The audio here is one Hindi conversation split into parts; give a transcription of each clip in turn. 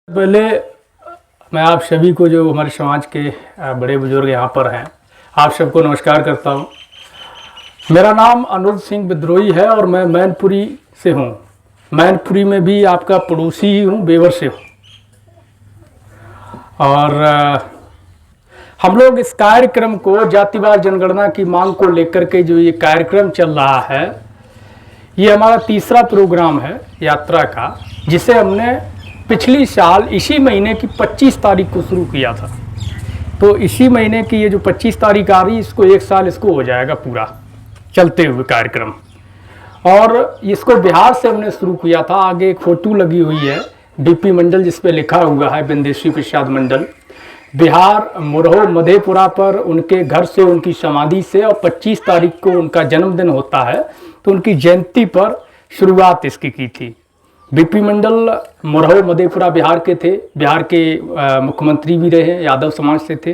पहले मैं आप सभी को, जो हमारे समाज के बड़े बुजुर्ग यहाँ पर हैं, आप सबको नमस्कार करता हूँ। मेरा नाम अनुज सिंह विद्रोही है और मैं मैनपुरी से हूँ। मैनपुरी में भी आपका पड़ोसी ही हूँ, बेवर से हूँ। और हम लोग इस कार्यक्रम को जातिवार जनगणना की मांग को लेकर के जो ये कार्यक्रम चल रहा है, ये हमारा तीसरा प्रोग्राम है यात्रा का, जिसे हमने पिछली साल इसी महीने की 25 तारीख को शुरू किया था। तो इसी महीने की ये जो 25 तारीख आ रही, इसको एक साल इसको हो जाएगा पूरा चलते हुए कार्यक्रम। और इसको बिहार से हमने शुरू किया था। आगे एक फोटो लगी हुई है डीपी मंडल, जिस पे लिखा हुआ है बिंदेश्वरी प्रसाद मंडल, बिहार मुरहो मधेपुरा पर उनके घर से, उनकी समाधि से। और 25 तारीख को उनका जन्मदिन होता है, तो उनकी जयंती पर शुरुआत इसकी की थी। बीपी मंडल मुरहो मधेपुरा बिहार के थे, बिहार के मुख्यमंत्री भी रहे, यादव समाज से थे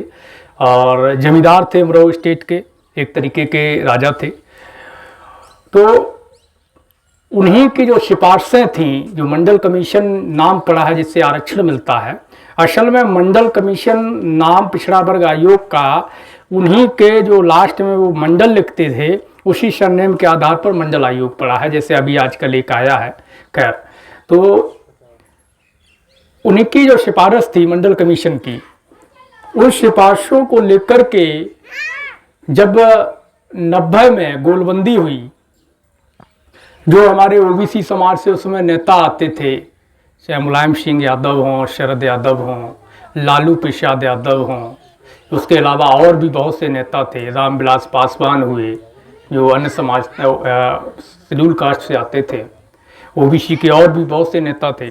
और जमींदार थे, मुरहो स्टेट के एक तरीके के राजा थे। तो उन्हीं की जो सिफारिशें थीं, जो मंडल कमीशन नाम पड़ा है जिससे आरक्षण मिलता है, असल में मंडल कमीशन नाम पिछड़ा वर्ग आयोग का उन्हीं के जो लास्ट में वो मंडल लिखते थे, उसी सरनेम के आधार पर मंडल आयोग पड़ा है, जैसे अभी आजकल एक आया है। खैर, तो उन्हीं की जो सिफारिश थी मंडल कमीशन की, उस सिफारिशों को लेकर के जब 90 में गोलबंदी हुई, जो हमारे ओबीसी समाज से उसमें नेता आते थे, चाहे मुलायम सिंह यादव हों, शरद यादव हों, लालू प्रसाद यादव हों, उसके अलावा और भी बहुत से नेता थे, रामविलास पासवान हुए, जो अन्य समाज शेड्यूल कास्ट से आते थे, ओबीसी के और भी बहुत से नेता थे।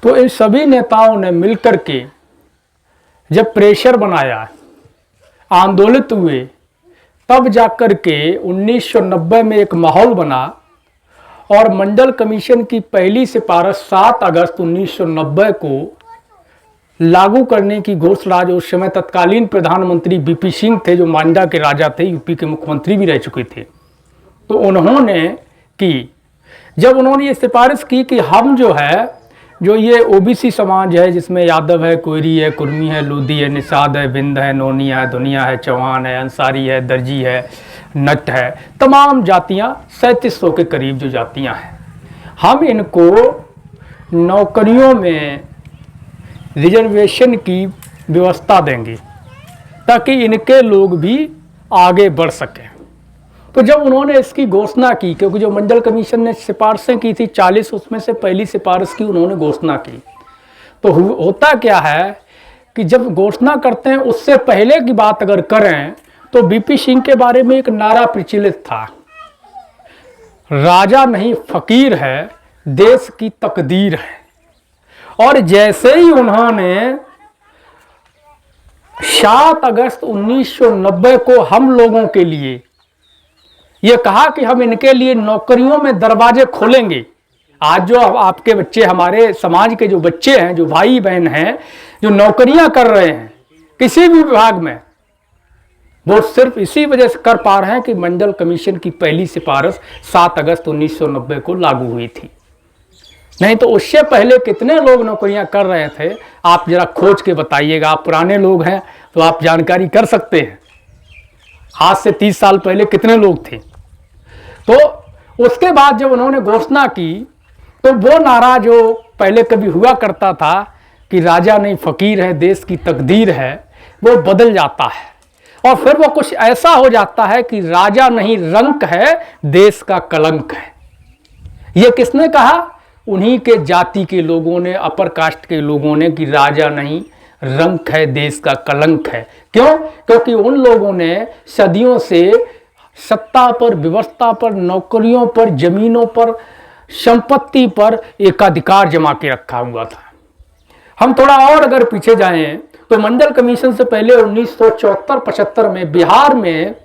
तो इन सभी नेताओं ने मिलकर के जब प्रेशर बनाया, आंदोलित हुए, तब जाकर के 1990 में एक माहौल बना और मंडल कमीशन की पहली सिफारिश 7 अगस्त 1990 को लागू करने की घोषणा, जो उस समय तत्कालीन प्रधानमंत्री वीपी सिंह थे, जो मांडा के राजा थे, यूपी के मुख्यमंत्री भी रह चुके थे, तो उन्होंने की। जब उन्होंने ये सिफारिश की कि हम जो है, जो ये ओबीसी समाज है, जिसमें यादव है, कोयरी है, कुर्मी है, लोधी है, निषाद है, बिंद है, नोनी है, दुनिया है, चौहान है, अंसारी है, दर्जी है, नट है, तमाम जातियां 3700 के करीब जो जातियां हैं, हम इनको नौकरियों में रिजर्वेशन की व्यवस्था देंगे ताकि इनके लोग भी आगे बढ़ सकें। तो जब उन्होंने इसकी घोषणा की, क्योंकि जो मंडल कमीशन ने सिफारिशें की थी 40, उसमें से पहली सिफारिश की उन्होंने घोषणा की, तो होता क्या है कि जब घोषणा करते हैं, उससे पहले की बात अगर करें तो वीपी सिंह के बारे में एक नारा प्रचलित था, राजा नहीं फकीर है, देश की तकदीर है। और जैसे ही उन्होंने 7 अगस्त 1990 को हम लोगों के लिए ये कहा कि हम इनके लिए नौकरियों में दरवाजे खोलेंगे, आज जो आपके बच्चे, हमारे समाज के जो बच्चे हैं, जो भाई बहन हैं, जो नौकरियां कर रहे हैं किसी भी विभाग में, वो सिर्फ इसी वजह से कर पा रहे हैं कि मंडल कमीशन की पहली सिफारिश 7 अगस्त 1990 को लागू हुई थी। नहीं तो उससे पहले कितने लोग नौकरियां कर रहे थे, आप जरा खोज के बताइएगा। आप पुराने लोग हैं तो आप जानकारी कर सकते हैं, आज से 30 साल पहले कितने लोग थे। तो उसके बाद जब उन्होंने घोषणा की, तो वो नारा जो पहले कभी हुआ करता था कि राजा नहीं फकीर है, देश की तकदीर है, वो बदल जाता है और फिर वो कुछ ऐसा हो जाता है कि राजा नहीं रंक है, देश का कलंक है। ये किसने कहा? उन्हीं के जाति के लोगों ने, अपर कास्ट के लोगों ने, कि राजा नहीं रंक है, देश का कलंक है। क्यों? क्योंकि उन लोगों ने सदियों से सत्ता पर, व्यवस्था पर, नौकरियों पर, जमीनों पर, संपत्ति पर एकाधिकार जमा के रखा हुआ था। हम थोड़ा और अगर पीछे जाएं तो मंडल कमीशन से पहले 1974-75 में बिहार में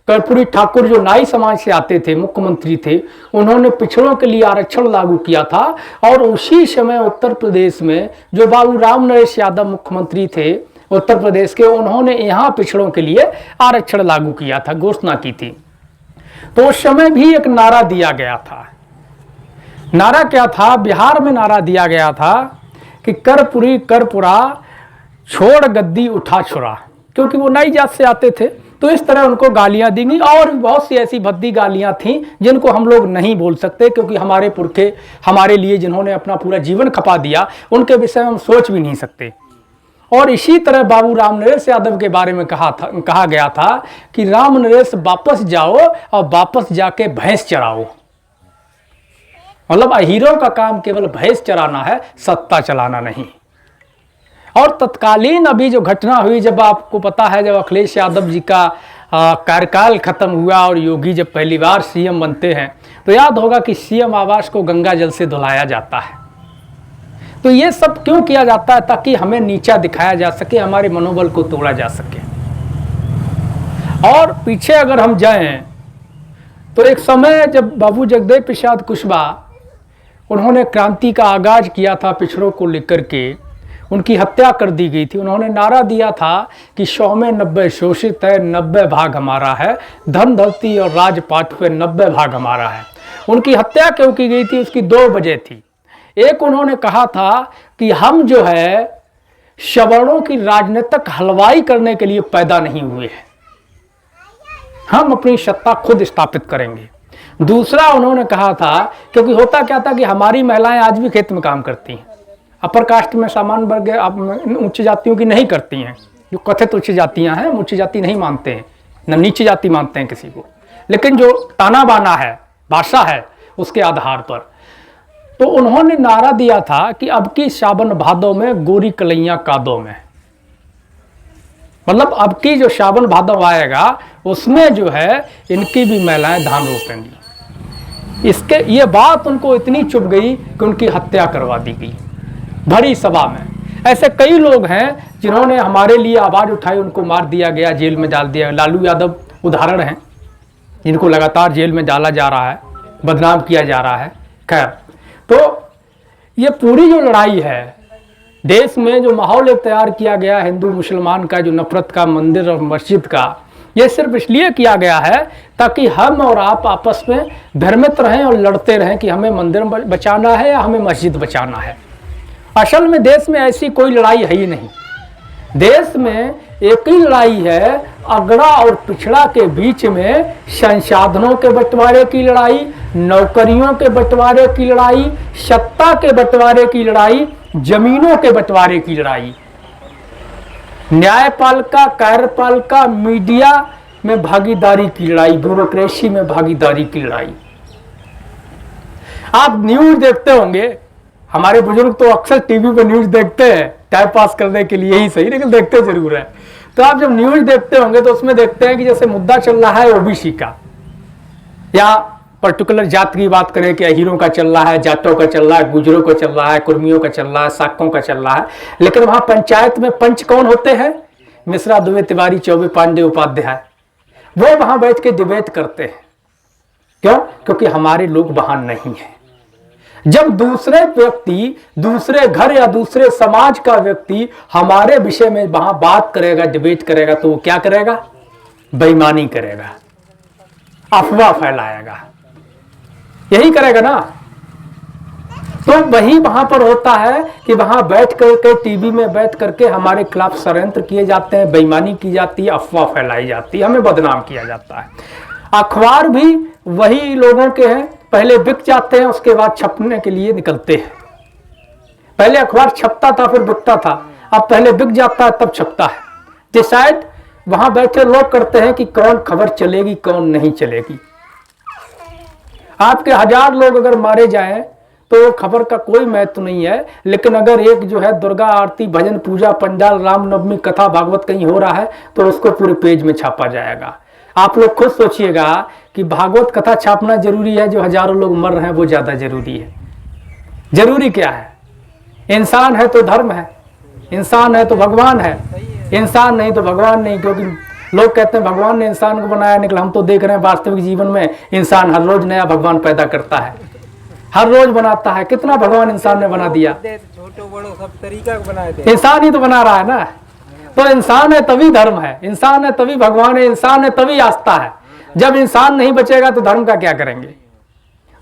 कर्पूरी ठाकुर, जो नाई समाज से आते थे, मुख्यमंत्री थे, उन्होंने पिछड़ों के लिए आरक्षण लागू किया था। और उसी समय उत्तर प्रदेश में जो बाबू राम नरेश यादव मुख्यमंत्री थे उत्तर प्रदेश के, उन्होंने यहाँ पिछड़ों के लिए आरक्षण लागू किया था, घोषणा की थी। तो उस समय भी एक नारा दिया गया था। नारा क्या था? बिहार में नारा दिया गया था कि करपुरी करपुरा छोड़ गद्दी उठा छुरा, क्योंकि वो नई जात से आते थे। तो इस तरह उनको गालियां दी गई और भी बहुत सी ऐसी भद्दी गालियां थीं जिनको हम लोग नहीं बोल सकते, क्योंकि हमारे पुरखे हमारे लिए जिन्होंने अपना पूरा जीवन खपा दिया उनके विषय में हम सोच भी नहीं सकते। और इसी तरह बाबू राम नरेश यादव के बारे में कहा गया था कि राम नरेश वापस जाओ और वापस जाके भैंस चराओ। मतलब हीरो का काम केवल भैंस चराना है, सत्ता चलाना नहीं। और तत्कालीन अभी जो घटना हुई, जब आपको पता है जब अखिलेश यादव जी का कार्यकाल खत्म हुआ और योगी जब पहली बार सीएम बनते हैं, तो याद होगा कि सीएम आवास को गंगा जल से धुलाया जाता है। तो ये सब क्यों किया जाता है? ताकि हमें नीचा दिखाया जा सके, हमारे मनोबल को तोड़ा जा सके। और पीछे अगर हम जाएं तो एक समय जब बाबू जगदेव प्रसाद कुशवाहा उन्होंने क्रांति का आगाज किया था पिछड़ों को लेकर के, उनकी हत्या कर दी गई थी। उन्होंने नारा दिया था कि 100 में 90 शोषित है, 90 भाग हमारा है, धन धरती और राजपाट पे 90 भाग हमारा है। उनकी हत्या क्यों की गई थी? उसकी 2 वजह थी। एक, उन्होंने कहा था कि हम जो है सवर्णों की राजनीतिक हलवाई करने के लिए पैदा नहीं हुए हैं, हम अपनी सत्ता खुद स्थापित करेंगे। दूसरा, उन्होंने कहा था, क्योंकि होता क्या था कि हमारी महिलाएं आज भी खेत में काम करती हैं, अपर कास्ट में सामान्य वर्ग उच्च जातियों की नहीं करती हैं, जो कथित उच्च जातियां हैं, उच्च जाति नहीं मानते हैं, न नीची जाति मानते हैं किसी को, लेकिन जो ताना बाना है, भाषा है, उसके आधार पर। तो उन्होंने नारा दिया था कि अब की सावन भादों में गोरी कलैया कादों में, मतलब अब की जो सावन भादव आएगा उसमें जो है इनकी भी महिलाएं धान रोपेंगी। इसके ये बात उनको इतनी चुभ गई कि उनकी हत्या करवा दी गई भरी सभा में। ऐसे कई लोग हैं जिन्होंने हमारे लिए आवाज उठाई, उनको मार दिया गया, जेल में डाल दिया। लालू यादव उदाहरण हैं जिनको लगातार जेल में डाला जा रहा है, बदनाम किया जा रहा है। खैर, तो ये पूरी जो लड़ाई है देश में, जो माहौल एक तैयार किया गया हिंदू मुसलमान का, जो नफरत का, मंदिर और मस्जिद का, ये सिर्फ इसलिए किया गया है ताकि हम और आप आपस में भ्रमित रहें और लड़ते रहें कि हमें मंदिर बचाना है या हमें मस्जिद बचाना है। असल में देश में ऐसी कोई लड़ाई है ही नहीं। देश में एक ही लड़ाई है, अगड़ा और पिछड़ा के बीच में संसाधनों के बंटवारे की लड़ाई, नौकरियों के बंटवारे की लड़ाई, सत्ता के बंटवारे की लड़ाई, जमीनों के बंटवारे की लड़ाई, न्यायपालिका, कार्यपालिका, मीडिया में भागीदारी की लड़ाई, ब्यूरोक्रेसी में भागीदारी की लड़ाई। आप न्यूज देखते होंगे, हमारे बुजुर्ग तो अक्सर टीवी पे न्यूज देखते हैं टाइम पास करने के लिए ही सही, लेकिन देखते जरूर है। तो आप जब न्यूज देखते होंगे तो उसमें देखते हैं कि जैसे मुद्दा चल रहा है ओबीसी का, या पर्टिकुलर जात की बात करें कि अहीरों का चल रहा है, जाटों का चल रहा है, गुजरों का चल रहा है, कुर्मियों का चल रहा है, साकों का चल रहा है, लेकिन वहां पंचायत में पंच कौन होते हैं? मिश्रा, दुबे, तिवारी, चौबे, पांडे, उपाध्याय। वो वहां बैठ के डिबेट करते हैं। क्यों? क्योंकि हमारे लोग वहां नहीं है। जब दूसरे व्यक्ति, दूसरे घर या दूसरे समाज का व्यक्ति हमारे विषय में वहां बात करेगा, डिबेट करेगा, तो वो क्या करेगा? बेईमानी करेगा, अफवाह फैलाएगा, यही करेगा ना। तो वही वहां पर होता है कि वहां बैठ करके, टीवी में बैठ करके हमारे खिलाफ षड्यंत्र किए जाते हैं, बेईमानी की जाती है, अफवाह फैलाई जाती है, हमें बदनाम किया जाता है। अखबार भी वही लोगों के हैं, पहले बिक जाते हैं, उसके बाद छपने के लिए निकलते हैं। पहले अखबार छपता था फिर बिकता था, अब पहले बिक जाता है तब छपता है। डिसाइड वहां बैठे लोग करते हैं कि कौन खबर चलेगी, कौन नहीं चलेगी। आपके 1000 लोग अगर मारे जाएं तो खबर का कोई महत्व नहीं है, लेकिन अगर एक जो है दुर्गा आरती, भजन, पूजा, पंडाल, रामनवमी, कथा, भागवत कहीं हो रहा है तो उसको पूरे पेज में छापा जाएगा। आप लोग खुद सोचिएगा कि भागवत कथा छापना जरूरी है, जो हजारों लोग मर रहे हैं वो ज्यादा जरूरी है? जरूरी क्या है? इंसान है तो धर्म है, इंसान है तो भगवान है, इंसान नहीं तो भगवान नहीं। क्योंकि लोग कहते हैं भगवान ने इंसान को बनाया, निकला हम तो देख रहे हैं वास्तविक जीवन में इंसान हर रोज नया भगवान पैदा करता है, हर रोज बनाता है। कितना भगवान इंसान ने बना दिया, छोटो बड़ो सब तरीका बनाए थे, इंसान ही तो बना रहा है ना। तो इंसान है तभी धर्म है, इंसान है तभी भगवान है, इंसान है तभी आस्था है। जब इंसान नहीं बचेगा तो धर्म का क्या करेंगे?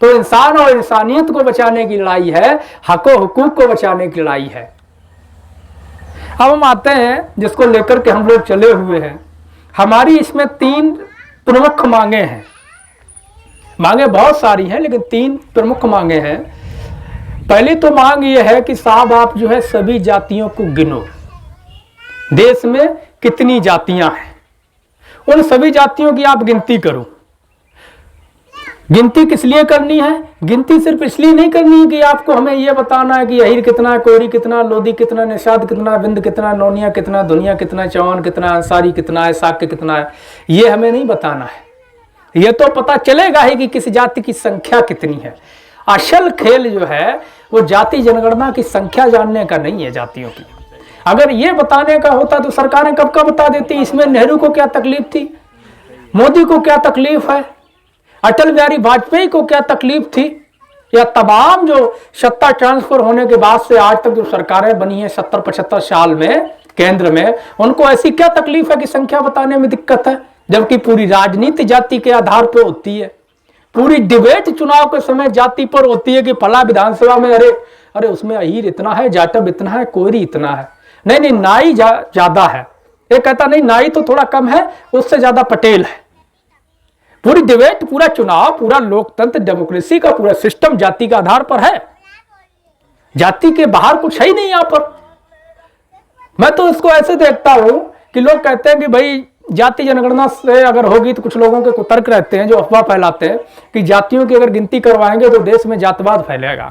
तो इंसान और इंसानियत को बचाने की लड़ाई है, हक और हुकूक को बचाने की लड़ाई है। अब हम आते हैं जिसको लेकर के हम लोग चले हुए हैं। हमारी इसमें 3 प्रमुख मांगे हैं। मांगे बहुत सारी हैं लेकिन 3 प्रमुख मांगे हैं। पहली तो मांग ये है कि साहब आप जो है सभी जातियों को गिनो। देश में कितनी जातियां हैं, उन सभी जातियों की आप गिनती करो। गिनती किस लिए करनी है? गिनती सिर्फ इसलिए नहीं करनी है कि आपको हमें यह बताना है कि अहीर कितना है, कोयरी कितना, लोधी कितना, निषाद कितना, बिंद कितना, नौनिया कितना, दुनिया कितना, चौहान कितना, अंसारी कितना है, साक्य कितना है, ये हमें नहीं बताना है। ये तो पता चलेगा ही कि किस जाति की संख्या कितनी है। असल खेल जो है वो जाति जनगणना की संख्या जानने का नहीं है जातियों की। अगर ये बताने का होता तो सरकारें कब का बता देती। इसमें नेहरू को क्या तकलीफ थी, मोदी को क्या तकलीफ है, अटल बिहारी वाजपेयी को क्या तकलीफ थी, या तमाम जो सत्ता ट्रांसफर होने के बाद से आज तक जो सरकारें बनी हैं 70-75 साल में केंद्र में, उनको ऐसी क्या तकलीफ है कि संख्या बताने में दिक्कत है। जबकि पूरी राजनीति जाति के आधार पर होती है। पूरी डिबेट चुनाव के समय जाति पर होती है कि फला विधानसभा में अरे उसमें अहीर इतना है, जाटव इतना है, कोयरी इतना है, नहीं नाई ज्यादा है, एक कहता नहीं नाई तो थोड़ा कम है, उससे ज्यादा पटेल है। पूरी डिबेट, पूरा चुनाव, पूरा लोकतंत्र, डेमोक्रेसी का पूरा सिस्टम जाति के आधार पर है। जाति के बाहर कुछ है ही नहीं यहां पर। मैं तो इसको ऐसे देखता हूं कि लोग कहते हैं कि भाई जाति जनगणना से अगर होगी तो कुछ लोगों के कुतर्क रहते हैं जो अफवाह फैलाते हैं कि जातियों की अगर गिनती करवाएंगे तो देश में जातवाद फैलेगा।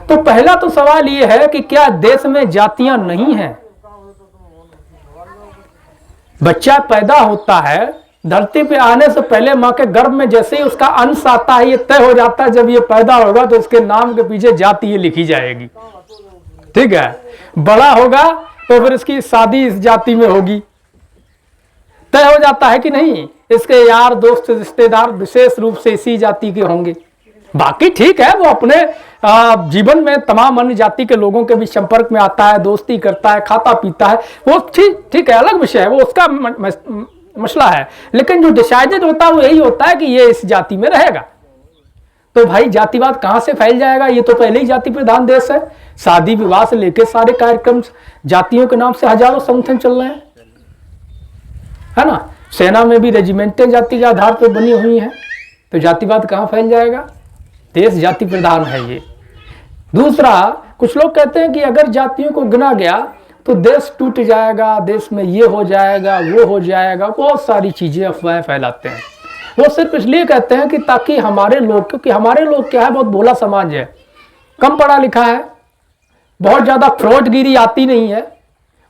तो पहला तो सवाल यह है कि क्या देश में जातियां नहीं हैं? बच्चा पैदा होता है, धरती पे आने से पहले मां के गर्भ में जैसे ही उसका अंश आता है, ये तय हो जाता है जब ये पैदा होगा तो उसके नाम के पीछे जाति ये लिखी जाएगी। ठीक है, बड़ा होगा तो फिर इसकी शादी इस जाति में होगी, तय हो जाता है कि नहीं। इसके यार दोस्त रिश्तेदार विशेष रूप से इसी जाति के होंगे। बाकी ठीक है, वो अपने जीवन में तमाम अन्य जाति के लोगों के भी संपर्क में आता है, दोस्ती करता है, खाता पीता है, वो ठीक है, अलग विषय है, वो उसका मसला है। लेकिन जो डिसाइडेड होता है वो यही होता है कि ये इस जाति में रहेगा। तो भाई जातिवाद कहां से फैल जाएगा? ये तो पहले ही जाति प्रधान देश है। शादी विवाह से लेकर सारे कार्यक्रम जातियों के नाम से हजारों संगठन चल रहे हैं, है ना। सेना में भी रेजिमेंटें जाति के आधार पर बनी हुई हैं। तो जातिवाद कहां फैल जाएगा? देश जाति प्रधान है ये। दूसरा, कुछ लोग कहते हैं कि अगर जातियों को गिना गया तो देश टूट जाएगा, देश में ये हो जाएगा, वो हो जाएगा, बहुत सारी चीजें अफवाहें फैलाते हैं। वो सिर्फ इसलिए कहते हैं कि ताकि हमारे लोग, क्योंकि हमारे लोग क्या है, बहुत भोला समाज है, कम पढ़ा लिखा है, बहुत ज्यादा फ्रॉडगिरी आती नहीं है,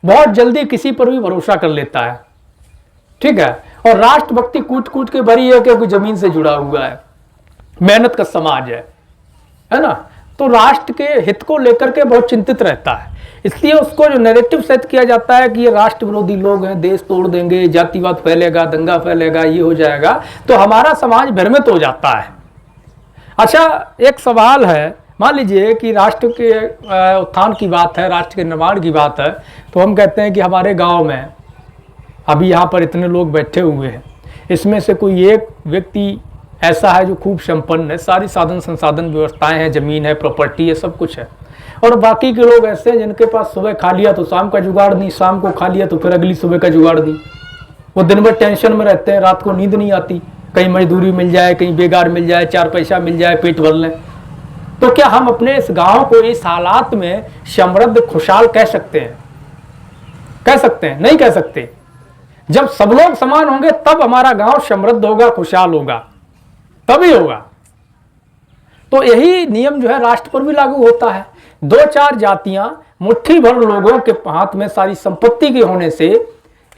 बहुत जल्दी किसी पर भी भरोसा कर लेता है। ठीक है, और राष्ट्रभक्ति कूट कूट के भरी है कि जमीन से जुड़ा हुआ है, मेहनत का समाज है ना। तो राष्ट्र के हित को लेकर के बहुत चिंतित रहता है। इसलिए उसको जो नैरेटिव सेट किया जाता है कि ये राष्ट्र विरोधी लोग हैं, देश तोड़ देंगे, जातिवाद फैलेगा, दंगा फैलेगा, ये हो जाएगा, तो हमारा समाज भ्रमित हो जाता है। अच्छा, एक सवाल है, मान लीजिए कि राष्ट्र के उत्थान की बात है, राष्ट्र के निर्माण की बात है, तो हम कहते हैं कि हमारे गाँव में अभी यहाँ पर इतने लोग बैठे हुए हैं, इसमें से कोई एक व्यक्ति ऐसा है जो खूब संपन्न है, सारी साधन संसाधन व्यवस्थाएं हैं, जमीन है, प्रॉपर्टी है, सब कुछ है, और बाकी के लोग ऐसे हैं जिनके पास सुबह खा लिया तो शाम का जुगाड़ नहीं, शाम को खा लिया तो फिर अगली सुबह का जुगाड़ नहीं। वो दिन भर टेंशन में रहते हैं, रात को नींद नहीं आती, कहीं मजदूरी मिल जाए, कहीं बेगार मिल जाए, 4 पैसा मिल जाए, पेट भर लें। तो क्या हम अपने इस गाँव को इस हालात में समृद्ध खुशहाल कह सकते हैं? कह सकते हैं? नहीं कह सकते। जब सब लोग समान होंगे तब हमारा गांव समृद्ध होगा, खुशहाल होगा, तभी होगा। तो यही नियम जो है राष्ट्र पर भी लागू होता है। 2-4 जातियां, मुट्ठी भर लोगों के हाथ में सारी संपत्ति के होने से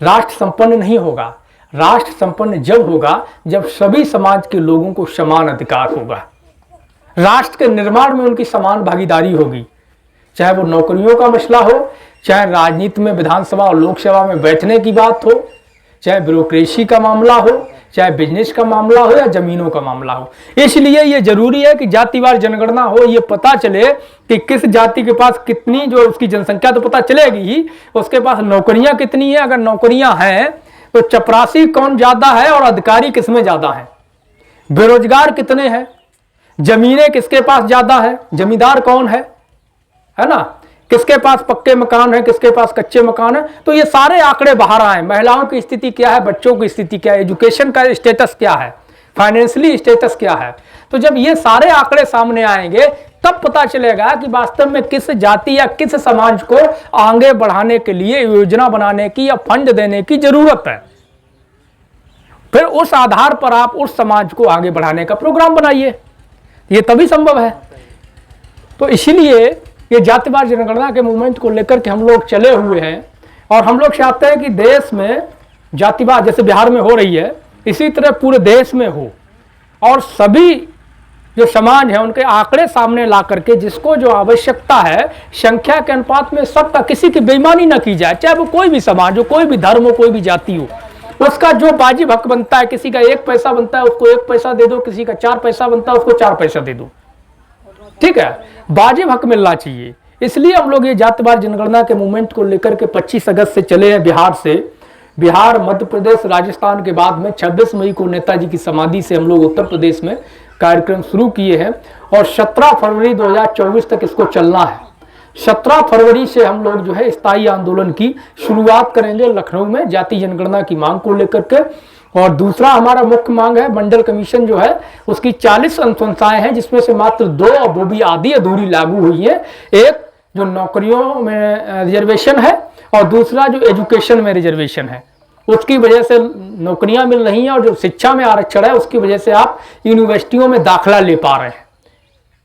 राष्ट्र संपन्न नहीं होगा। राष्ट्र संपन्न जब होगा जब सभी समाज के लोगों को समान अधिकार होगा, राष्ट्र के निर्माण में उनकी समान भागीदारी होगी। चाहे वो नौकरियों का मसला हो, चाहे राजनीति में विधानसभा और लोकसभा में बैठने की बात हो, चाहे ब्यूरोक्रेसी का मामला हो, चाहे बिजनेस का मामला हो, या जमीनों का मामला हो। इसलिए ये जरूरी है कि जातिवार जनगणना हो, ये पता चले कि किस जाति के पास कितनी, जो उसकी जनसंख्या तो पता चलेगी ही, उसके पास नौकरियां कितनी है, अगर नौकरियां हैं तो चपरासी कौन ज्यादा है और अधिकारी किसमें ज्यादा है, बेरोजगार कितने हैं, जमीनें किसके पास ज्यादा है, जमींदार कौन है ना। किसके पास पक्के मकान है, किसके पास कच्चे मकान है। तो ये सारे आंकड़े बाहर आए, महिलाओं की स्थिति क्या है, बच्चों की स्थिति क्या है, एजुकेशन का स्टेटस क्या है, फाइनेंशियली स्टेटस क्या है। तो जब ये सारे आंकड़े सामने आएंगे तब पता चलेगा कि वास्तव में किस जाति या किस समाज को आगे बढ़ाने के लिए योजना बनाने की या फंड देने की जरूरत है। फिर उस आधार पर आप उस समाज को आगे बढ़ाने का प्रोग्राम बनाइए, ये तभी संभव है। तो इसीलिए ये जातिवाद जनगणना के मूवमेंट को लेकर के हम लोग चले हुए हैं और हम लोग चाहते हैं कि देश में जातिवाद जैसे बिहार में हो रही है इसी तरह पूरे देश में हो और सभी जो समाज है उनके आंकड़े सामने ला करके जिसको जो आवश्यकता है संख्या के अनुपात में सबका, किसी की बेईमानी ना की जाए, चाहे वो कोई भी समाज हो, कोई भी धर्म हो, कोई भी जाति हो, उसका जो वाजिब हक बनता है, किसी का 1 पैसा बनता है उसको 1 पैसा दे दो, किसी का 4 पैसा बनता है उसको 4 पैसा दे दो, ठीक है, वाजिब हक मिलना चाहिए। इसलिए हम लोग ये जातिवाद जनगणना के मूवमेंट को लेकर के 25 अगस्त से चले हैं बिहार से। बिहार, मध्य प्रदेश, राजस्थान के बाद में 26 मई को नेताजी की समाधि से हम लोग उत्तर प्रदेश में कार्यक्रम शुरू किए हैं और 17 फरवरी 2024 तक इसको चलना है। 17 फरवरी से हम लोग जो है स्थायी आंदोलन की शुरुआत करेंगे लखनऊ में जाति जनगणना की मांग को लेकर के। और दूसरा हमारा मुख्य मांग है मंडल कमीशन जो है उसकी 40 अनुशंसाएं हैं जिसमें से मात्र 2 अब वो भी आधी अधूरी लागू हुई है। एक जो नौकरियों में रिजर्वेशन है और दूसरा जो एजुकेशन में रिजर्वेशन है, उसकी वजह से नौकरियां मिल रही हैं और जो शिक्षा में आरक्षण है उसकी वजह से आप यूनिवर्सिटियों में दाखिला ले पा रहे हैं,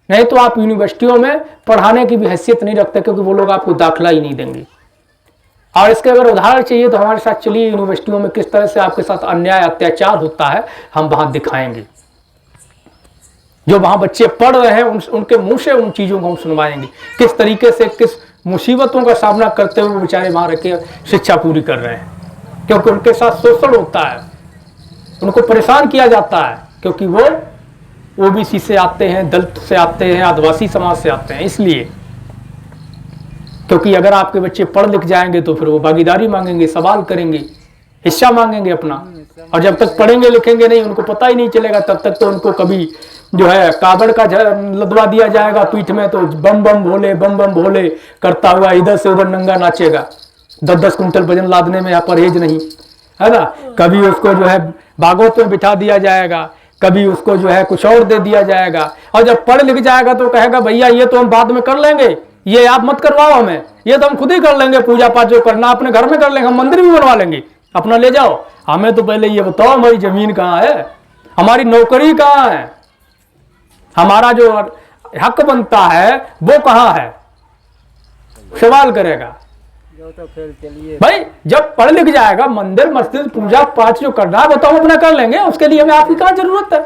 नहीं तो आप यूनिवर्सिटियों में पढ़ाने की भी हैसियत नहीं रखते क्योंकि वो लोग आपको दाखिला ही नहीं देंगे। और इसके अगर उदाहरण चाहिए तो हमारे साथ चलिए यूनिवर्सिटियों में किस तरह से आपके साथ अन्याय अत्याचार होता है हम वहां दिखाएंगे। जो वहां बच्चे पढ़ रहे हैं उनके मुंह से उन चीजों को हम सुनवाएंगे, किस तरीके से किस मुसीबतों का सामना करते हुए बेचारे वहां रह के शिक्षा पूरी कर रहे हैं, क्योंकि उनके साथ शोषण होता है, उनको परेशान किया जाता है क्योंकि वो ओबीसी से आते हैं, दलित से आते हैं, आदिवासी समाज से आते हैं। इसलिए क्योंकि अगर आपके बच्चे पढ़ लिख जाएंगे तो फिर वो भागीदारी मांगेंगे, सवाल करेंगे, हिस्सा मांगेंगे अपना, और जब तक पढ़ेंगे लिखेंगे नहीं उनको पता ही नहीं चलेगा तब तक तो उनको कभी जो है कागड़ का लदवा दिया जाएगा पीठ में, तो बम बम भोले करता हुआ इधर से उधर नंगा नाचेगा। 10-10 कुंटल वजन लादने में यहाँ परहेज नहीं है ना। कभी उसको जो है भागवत में बिठा दिया जाएगा, कभी उसको जो है कुछ और दे दिया जाएगा, और जब पढ़ लिख जाएगा तो कहेगा भैया ये तो हम बाद में कर लेंगे, ये आप मत करवाओ हमें, ये तो हम खुद ही कर लेंगे, पूजा पाठ जो करना अपने घर में कर लेंगे, हम मंदिर भी बनवा लेंगे, अपना ले जाओ, हमें तो पहले ये बताओ हमारी जमीन कहाँ है, हमारी नौकरी कहाँ है, हमारा जो हक बनता है वो कहाँ है, सवाल करेगा। तो फिर चलिए भाई जब पढ़ लिख जाएगा मंदिर मस्जिद पूजा पाठ जो करना है वो तो हम अपना कर लेंगे, उसके लिए हमें आपकी क्या जरूरत है,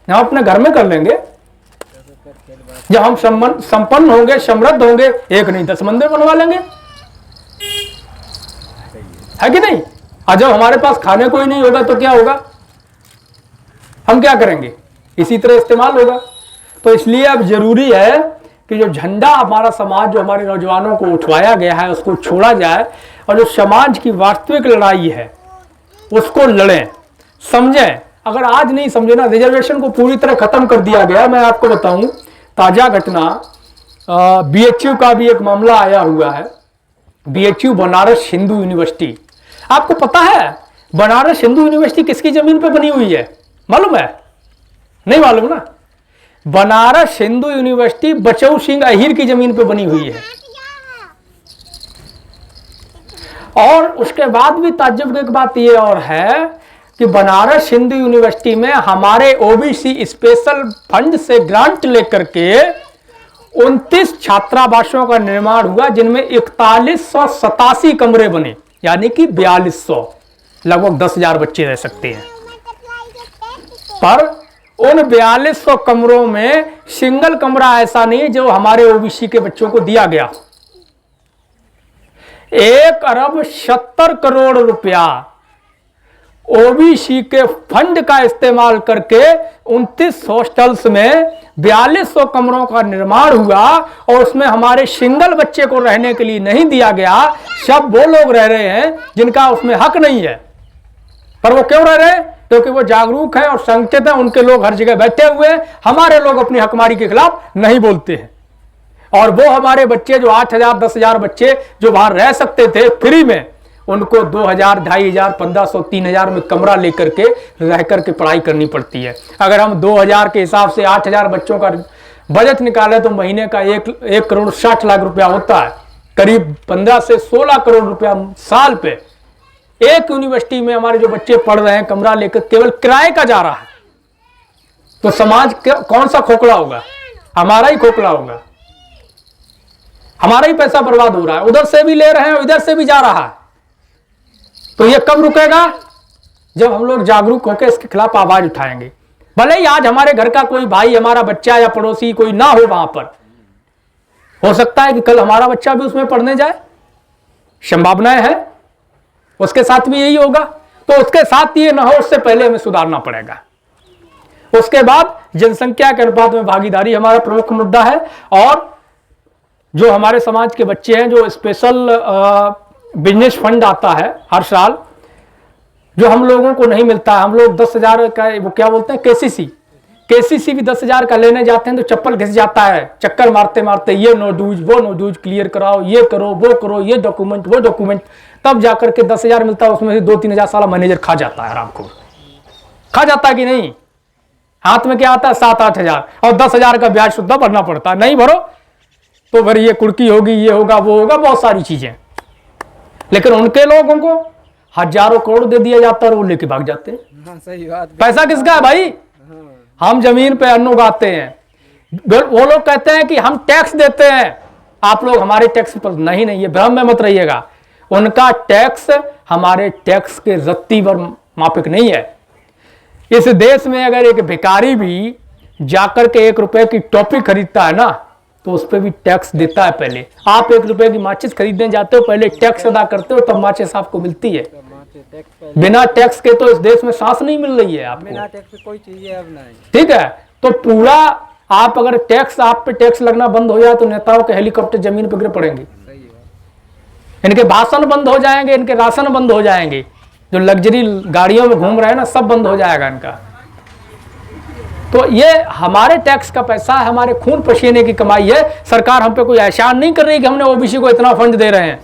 हम अपने घर में कर लेंगे। जब हम संपन्न होंगे, समृद्ध होंगे, 1 नहीं 10 मंदिर बनवा लेंगे, है कि नहीं। और जब हमारे पास खाने को ही नहीं होगा तो क्या होगा, हम क्या करेंगे, इसी तरह इस्तेमाल होगा। तो इसलिए अब जरूरी है कि जो झंडा हमारा समाज, जो हमारे नौजवानों को उठवाया गया है उसको छोड़ा जाए और जो समाज की वास्तविक लड़ाई है उसको लड़ें, समझें। अगर आज नहीं समझे ना, रिजर्वेशन को पूरी तरह खत्म कर दिया गया। मैं आपको बताऊं ताजा घटना, बीएचयू का भी एक मामला आया हुआ है, बीएचयू बनारस हिंदू यूनिवर्सिटी। आपको पता है बनारस हिंदू यूनिवर्सिटी किसकी जमीन पर बनी हुई है, मालूम है? नहीं मालूम ना। बनारस हिंदू यूनिवर्सिटी बचऊ सिंह अहीर की जमीन पर बनी हुई है। और उसके बाद भी ताज्जुब की एक बात यह और है कि बनारस हिंदू यूनिवर्सिटी में हमारे ओबीसी स्पेशल फंड से ग्रांट लेकर के 29 छात्रावासों का निर्माण हुआ, जिनमें 4187 कमरे बने, यानी कि 4200, लगभग 10,000 बच्चे रह सकते हैं। पर उन 4200 कमरों में सिंगल कमरा ऐसा नहीं जो हमारे ओबीसी के बच्चों को दिया गया। 1 अरब 70 करोड़ रुपया ओबीसी के फंड का इस्तेमाल करके 29 हॉस्टल्स में 4200 कमरों का निर्माण हुआ, और उसमें हमारे सिंगल बच्चे को रहने के लिए नहीं दिया गया। सब वो लोग रह रहे हैं जिनका उसमें हक नहीं है। पर वो क्यों रह रहे हैं? क्योंकि वो जागरूक हैं और संगठित हैं, उनके लोग हर जगह बैठे हुए हैं। हमारे लोग अपनी हकमारी के खिलाफ नहीं बोलते हैं और वो हमारे बच्चे जो 8,000 10,000 बच्चे जो बाहर रह सकते थे फ्री में, उनको 2,000 2,500 1,500 3,000 में कमरा लेकर के रह करके पढ़ाई करनी पड़ती है। अगर हम 2,000 के हिसाब से 8,000 बच्चों का बजट निकाले तो महीने का 1 करोड़ 60 लाख रुपया होता है, करीब 15 से 16 करोड़ रुपया साल पे। एक यूनिवर्सिटी में हमारे जो बच्चे पढ़ रहे हैं कमरा लेकर केवल किराए का जा रहा है, तो समाज कौन सा खोखला होगा? हमारा ही खोखला होगा, हमारा ही पैसा बर्बाद हो रहा है। उधर से भी ले रहे हैं, इधर से भी जा रहा है। तो ये कब रुकेगा? जब हम लोग जागरूक होकर इसके खिलाफ आवाज उठाएंगे। भले ही आज हमारे घर का कोई भाई, हमारा बच्चा या पड़ोसी कोई ना हो वहां पर, हो सकता है कि कल हमारा बच्चा भी उसमें पढ़ने जाए, संभावनाएं है, उसके साथ भी यही होगा। तो उसके साथ ये ना हो, उससे पहले हमें सुधारना पड़ेगा। उसके बाद जनसंख्या के अनुपात में भागीदारी हमारा प्रमुख मुद्दा है। और जो हमारे समाज के बच्चे हैं, जो स्पेशल बिजनेस फंड आता है हर साल, जो हम लोगों को नहीं मिलता है। हम लोग 10,000 का, वो क्या बोलते हैं, केसीसी भी 10,000 का लेने जाते हैं तो चप्पल घिस जाता है, चक्कर मारते मारते, ये नो ड्यूज वो नो ड्यूज क्लियर कराओ, ये करो वो करो, ये डॉक्यूमेंट वो डॉक्यूमेंट, तब जाकर के 10,000 मिलता है। उसमें से 2-3 हज़ार साला मैनेजर खा जाता है, आराम को खा जाता है कि नहीं? हाथ में क्या आता है? 7-8 हज़ार, और 10,000 का ब्याज सुद्धा भरना पड़ता है। नहीं भरो तो फिर ये कुर्की होगी, ये होगा वो होगा, बहुत सारी चीजें। लेकिन उनके लोगों को हजारों करोड़ दे दिया जाता है और वो लेके भाग जाते हैं। हाँ, सही बात। पैसा किसका है भाई? हम जमीन पे अन्न उगाते हैं। वो लोग कहते हैं कि हम टैक्स देते हैं, आप लोग हमारे टैक्स पर नहीं, ये भ्रम में मत रहिएगा। उनका टैक्स हमारे टैक्स के रत्ती भर मापिक नहीं है। इस देश में अगर एक भिखारी भी जाकर के 1 रुपए की टॉफी खरीदता है ना, तो उस पर भी टैक्स देता है। पहले आप 1 रुपए की माचिस खरीदने जाते हो, पहले टैक्स अदा करते हो, तब माचिस आपको मिलती है। बिना टैक्स के तो इस देश में सांस नहीं मिल रही है आपको। बिना टैक्स कोई चीज अब नहीं। ठीक है, तो पूरा आप अगर टैक्स, आप पे टैक्स लगना बंद हो जाए तो नेताओं के हेलीकॉप्टर जमीन पर गिर पड़ेंगे, इनके भाषण बंद हो जाएंगे, इनके राशन बंद हो जाएंगे, जो लग्जरी गाड़ियों में घूम रहे हैं ना, सब बंद हो जाएगा इनका। तो ये हमारे टैक्स का पैसा है, हमारे खून पसीने की कमाई है। सरकार हम पे कोई एहसान नहीं कर रही कि हमने ओबीसी को इतना फंड दे रहे हैं।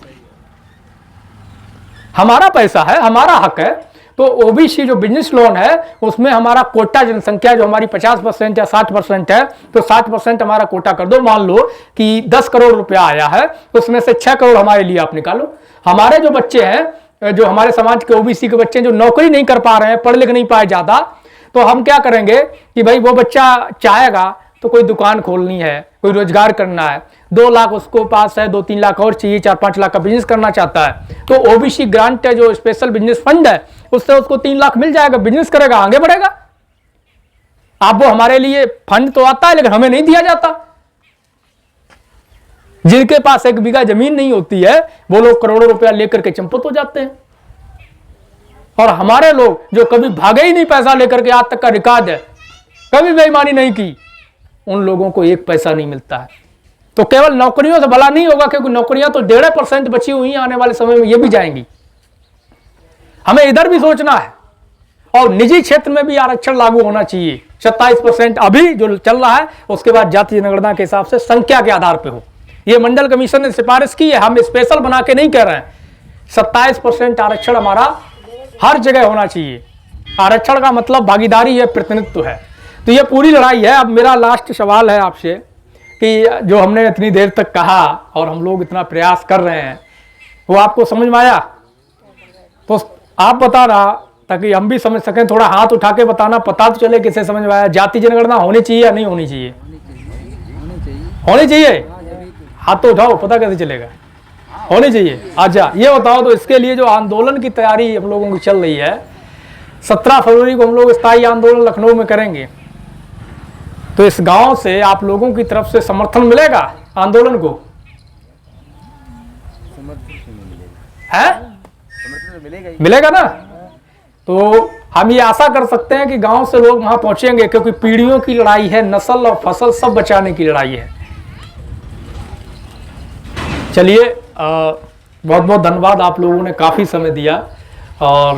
हमारा पैसा है, हमारा हक है। तो ओबीसी जो बिजनेस लोन है, उसमें हमारा कोटा जनसंख्या जो हमारी 50% या 60% है, तो 60% हमारा कोटा कर दो। मान लो कि 10 करोड़ रुपया आया है, उसमें से 6 करोड़ हमारे लिए आप निकालो। हमारे जो बच्चे हैं, जो हमारे समाज के ओबीसी के बच्चे जो नौकरी नहीं कर पा रहे हैं, पढ़ लिख नहीं पाए ज्यादा, तो हम क्या करेंगे कि भाई वो बच्चा चाहेगा तो कोई दुकान खोलनी है, कोई रोजगार करना है, 2 लाख उसको पास है, 2-3 लाख और चाहिए, 4-5 लाख का बिजनेस करना चाहता है, तो ओबीसी ग्रांट है, जो स्पेशल बिजनेस फंड है, उससे उसको 3 लाख मिल जाएगा, बिजनेस करेगा, आगे बढ़ेगा। आप वो हमारे लिए फंड तो आता है, लेकिन हमें नहीं दिया जाता। जिनके पास 1 बीघा जमीन नहीं होती है, वो लोग करोड़ों रुपया लेकर के चंपत हो जाते हैं। और हमारे लोग जो कभी भागे ही नहीं पैसा लेकर के, आज तक का रिकॉर्ड है, कभी बेईमानी नहीं की, उन लोगों को 1 पैसा नहीं मिलता है। तो केवल नौकरियों से भला नहीं होगा, क्योंकि नौकरियां तो 1.5% बची हुई हैं, आने वाले समय में ये भी जाएंगी। हमें इधर भी सोचना है, और निजी क्षेत्र में भी आरक्षण लागू होना चाहिए। 27% अभी जो चल रहा है, उसके बाद जाति जनगणना के हिसाब से संख्या के आधार पर हो। ये मंडल कमीशन ने सिफारिश की है, हम स्पेशल बना के नहीं कह रहे हैं। 27% आरक्षण हमारा हर जगह होना चाहिए। आरक्षण का मतलब भागीदारी है, प्रतिनिधित्व है। तो ये पूरी लड़ाई है। अब मेरा लास्ट सवाल है आपसे कि जो हमने इतनी देर तक कहा और हम लोग इतना प्रयास कर रहे हैं, वो आपको समझ में आया? तो आप बताना, ताकि हम भी समझ सकें। थोड़ा हाथ उठा के बताना, पता तो चले किसे समझ में आया। जाति जनगणना होनी चाहिए या नहीं होनी चाहिए? होनी चाहिए। हाथ तो उठाओ, पता कैसे चलेगा? होनी चाहिए। अच्छा ये बताओ, तो इसके लिए जो आंदोलन की तैयारी हम लोगों की चल रही है, 17 फरवरी को हम लोग स्थायी आंदोलन लखनऊ में करेंगे, तो इस गांव से आप लोगों की तरफ से समर्थन मिलेगा आंदोलन को? है? मिलेगा ना? तो हम ये आशा कर सकते हैं कि गांव से लोग वहां पहुंचेंगे, क्योंकि पीढ़ियों की लड़ाई है, नस्ल और फसल सब बचाने की लड़ाई है। चलिए, बहुत बहुत धन्यवाद, आप लोगों ने काफ़ी समय दिया। और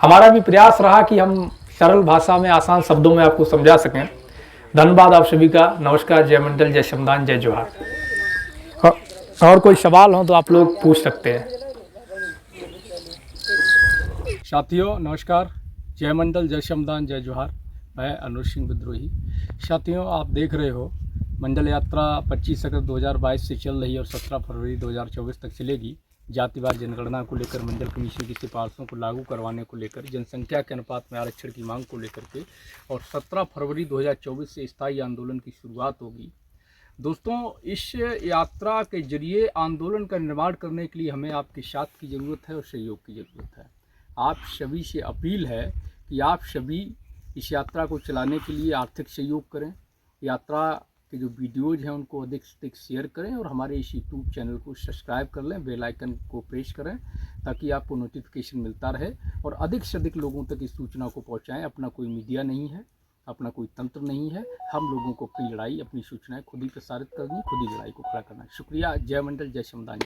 हमारा भी प्रयास रहा कि हम सरल भाषा में, आसान शब्दों में आपको समझा सकें। धन्यवाद आप सभी का। नमस्कार, जय मंडल, जय शमदान, जय जोहार। और कोई सवाल हो तो आप लोग पूछ सकते हैं। साथियों नमस्कार, जय मंडल, जय शमदान, जय जोहार। मैं अनुज सिंह विद्रोही। साथियों आप देख रहे हो मंडल यात्रा 25 अगस्त 2022 से चल रही है और 17 फरवरी 2024 तक चलेगी। जातिवार जनगणना को लेकर, मंडल कमीशन की सिफारिशों को लागू करवाने को लेकर, जनसंख्या के अनुपात में आरक्षण की मांग को लेकर के, और 17 फरवरी 2024 से स्थायी आंदोलन की शुरुआत होगी। दोस्तों इस यात्रा के जरिए आंदोलन का निर्माण करने के लिए हमें आपके साथ की ज़रूरत है और सहयोग की ज़रूरत है। आप सभी से अपील है कि आप सभी इस यात्रा को चलाने के लिए आर्थिक सहयोग करें। यात्रा के जो वीडियोज़ हैं उनको अधिक से अधिक शेयर करें और हमारे इस यूट्यूब चैनल को सब्सक्राइब कर लें, बेल आइकन को प्रेस करें ताकि आपको नोटिफिकेशन मिलता रहे और अधिक से अधिक लोगों तक इस सूचना को पहुंचाएं। अपना कोई मीडिया नहीं है, अपना कोई तंत्र नहीं है। हम लोगों को अपनी लड़ाई, अपनी सूचनाएं खुद ही प्रसारित करनी, खुद ही लड़ाई को खड़ा करना है। शुक्रिया। जय मंडल, जय शमदान।